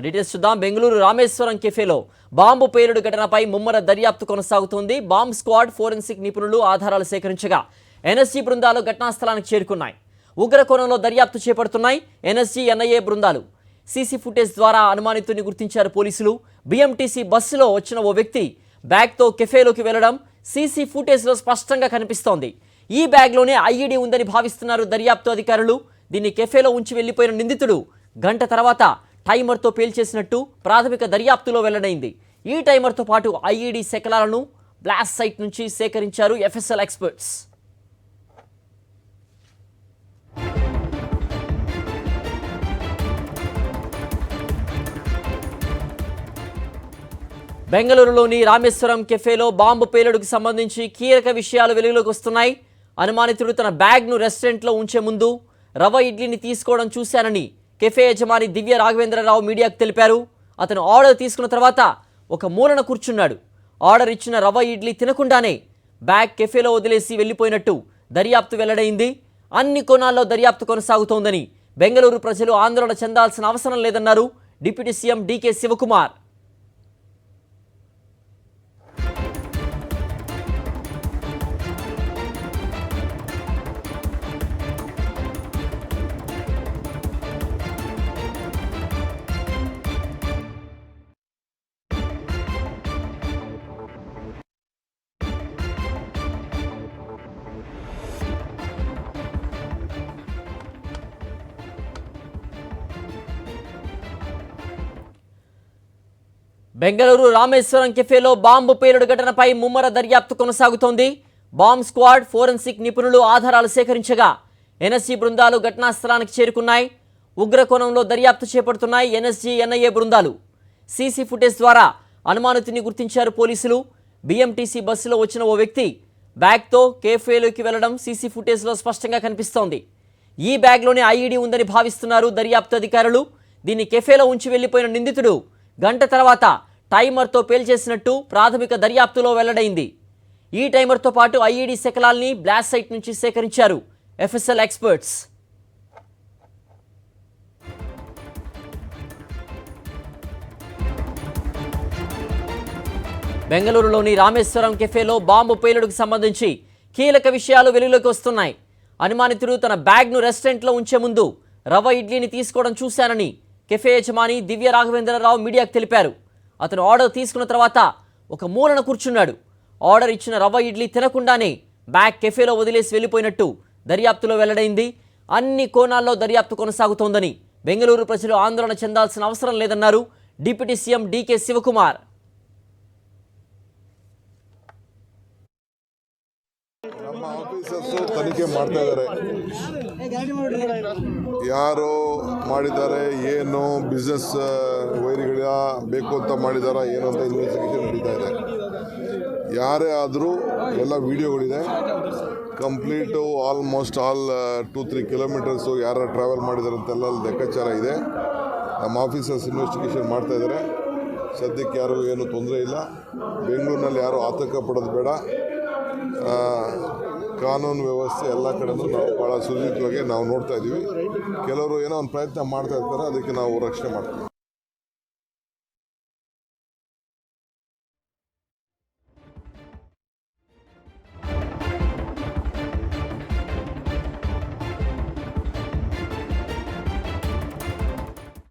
Details చూద్దాం. బెంగళూరు రామేశ్వరం కెఫేలో bomb పేలుడు ఘటనపై ముమ్మర దర్యాప్తు కొనసాగుతోంది. బాంబ్ స్క్వాడ్, ఫోరెన్సిక్ నిపుణులు ఆధారాలు సేకరించగా ఎన్ఎస్జీ బృందాలు ఘటనా స్థలానికి చేరుకున్నాయి. ఉగ్రకోణంలో దర్యాప్తు చేపడుతున్నాయి ఎన్ఎస్జీ, ఎన్ఐఏ బృందాలు. సీసీ ఫుటేజ్ ద్వారా అనుమానితుడిని గుర్తించారు పోలీసులు. బిఎంటీసీ బస్సులో వచ్చిన ఓ వ్యక్తి బ్యాగ్తో కెఫేలోకి వెళ్లడం సీసీ ఫుటేజ్లో స్పష్టంగా కనిపిస్తోంది. ఈ బ్యాగ్లోనే ఐఈడీ ఉందని భావిస్తున్నారు దర్యాప్తు అధికారులు. దీన్ని కెఫేలో ఉంచి వెళ్లిపోయిన నిందితుడు గంట తర్వాత టైమర్తో పేల్చేసినట్టు ప్రాథమిక దర్యాప్తులో వెల్లడైంది. ఈ టైమర్తో పాటు ఐఈడీ శకలాలను బ్లాస్ట్ సైట్ నుంచి సేకరించారు ఎఫ్ఎస్ఎల్ ఎక్స్పర్ట్స్. బెంగళూరులోని రామేశ్వరం కెఫేలో బాంబు పేలుడుకు సంబంధించి కీలక విషయాలు వెలుగులోకి వస్తున్నాయి. అనుమానితుడు తన బ్యాగ్ను రెస్టారెంట్లో ఉంచే ముందు రవ ఇడ్లీని తీసుకోవడం చూశానని కెఫే యజమాని దివ్య రాఘవేంద్రరావు మీడియాకు తెలిపారు. అతను ఆర్డర్ తీసుకున్న తర్వాత ఒక మూలన కూర్చున్నాడు. ఆర్డర్ ఇచ్చిన రవ ఇడ్లీ తినకుండానే బ్యాగ్ కెఫేలో వదిలేసి వెళ్లిపోయినట్టు దర్యాప్తు వెల్లడైంది. అన్ని కోణాల్లో దర్యాప్తు కొనసాగుతోందని బెంగళూరు ప్రజలు ఆందోళన చెందాల్సిన అవసరం లేదన్నారు డిప్యూటీ సీఎం డీకే శివకుమార్. బెంగళూరు రామేశ్వరం కెఫేలో బాంబు పేలుడు ఘటనపై ముమ్మర దర్యాప్తు కొనసాగుతోంది. బాంబ్ స్క్వాడ్, ఫోరెన్సిక్ నిపుణులు ఆధారాలు సేకరించగా ఎన్ఎస్జీ బృందాలు ఘటనా స్థలానికి చేరుకున్నాయి. ఉగ్రకోణంలో దర్యాప్తు చేపడుతున్నాయి ఎన్ఎస్జీ, ఎన్ఐఏ బృందాలు. సీసీ ఫుటేజ్ ద్వారా అనుమానితుడిని గుర్తించారు పోలీసులు. బిఎంటీసీ బస్సులో వచ్చిన ఓ వ్యక్తి బ్యాగ్తో కెఫేలోకి వెళ్లడం సీసీ ఫుటేజ్లో స్పష్టంగా కనిపిస్తోంది. ఈ బ్యాగ్లోనే ఐఈడీ ఉందని భావిస్తున్నారు దర్యాప్తు అధికారులు. దీన్ని కెఫేలో ఉంచి వెళ్లిపోయిన నిందితుడు గంట తర్వాత టైమర్తో పేల్చేసినట్టు ప్రాథమిక దర్యాప్తులో వెల్లడైంది. ఈ టైమర్తో పాటు ఐఈడీ శకలాల్ని బ్లాస్ట్ సైట్ నుంచి సేకరించారు ఎఫ్ఎస్ఎల్ ఎక్స్పర్ట్స్. బెంగళూరులోని రామేశ్వరం కెఫేలో బాంబు పేలుడుకు సంబంధించి కీలక విషయాలు వెలుగులోకి వస్తున్నాయి. అనుమానితుడు తన బ్యాగ్ను రెస్టారెంట్లో ఉంచే ముందు రవ ఇడ్లీని తీసుకోవడం చూశానని కెఫే యజమాని దివ్య రాఘవేంద్రరావు మీడియాకు తెలిపారు. అతను ఆర్డర్ తీసుకున్న తర్వాత ఒక మూలన కూర్చున్నాడు. ఆర్డర్ ఇచ్చిన రవ ఇడ్లీ తినకుండానే బ్యాగ్ కెఫేలో వదిలేసి వెళ్లిపోయినట్టు దర్యాప్తులో వెల్లడైంది. అన్ని కోణాల్లో దర్యాప్తు కొనసాగుతోందని బెంగళూరు ప్రజలు ఆందోళన చెందాల్సిన అవసరం లేదన్నారు డిప్యూటీ సీఎం డీకే శివకుమార్. ನಮ್ಮ ಆಫೀಸರ್ಸು ತನಿಖೆ ಮಾಡ್ತಾ ಇದ್ದಾರೆ. ಯಾರು ಮಾಡಿದ್ದಾರೆ, ಏನು ಬಿಸ್ನೆಸ್ ವೈರಿಗಳ ಬೇಕು ಅಂತ ಮಾಡಿದಾರ ಏನು ಅಂತ ಇನ್ವೆಸ್ಟಿಗೇಷನ್ ನಡೀತಾ ಇದೆ. ಯಾರೇ ಆದರೂ ಎಲ್ಲ ವಿಡಿಯೋಗಳಿದೆ. ಕಂಪ್ಲೀಟು ಆಲ್ಮೋಸ್ಟ್ ಆಲ್ 2-3 ಕಿಲೋಮೀಟರ್ಸು ಯಾರು ಟ್ರಾವೆಲ್ ಮಾಡಿದ್ದಾರೆ ಅಂತೆಲ್ಲ ಲೆಕ್ಕಾಚಾರ ಇದೆ. ನಮ್ಮ ಆಫೀಸರ್ಸ್ ಇನ್ವೆಸ್ಟಿಗೇಷನ್ ಮಾಡ್ತಾ ಇದ್ದಾರೆ. ಸದ್ಯಕ್ಕೆ ಯಾರು ಏನು ತೊಂದರೆ ಇಲ್ಲ. ಬೆಂಗಳೂರಿನಲ್ಲಿ ಯಾರು ಆತಂಕ ಪಡೋದು ಬೇಡ. ಕಾನೂನು ವ್ಯವಸ್ಥೆ ಎಲ್ಲ ಕಡೆನೂ ನಾವು ಭಾಳ ಸುರಕ್ಷಿತವಾಗಿ ನಾವು ನೋಡ್ತಾ ಇದ್ದೀವಿ. ಕೆಲವರು ಏನೋ ಒಂದು ಪ್ರಯತ್ನ ಮಾಡ್ತಾ ಇರ್ತಾರೆ, ಅದಕ್ಕೆ ನಾವು ರಕ್ಷಣೆ ಮಾಡ್ತೀವಿ.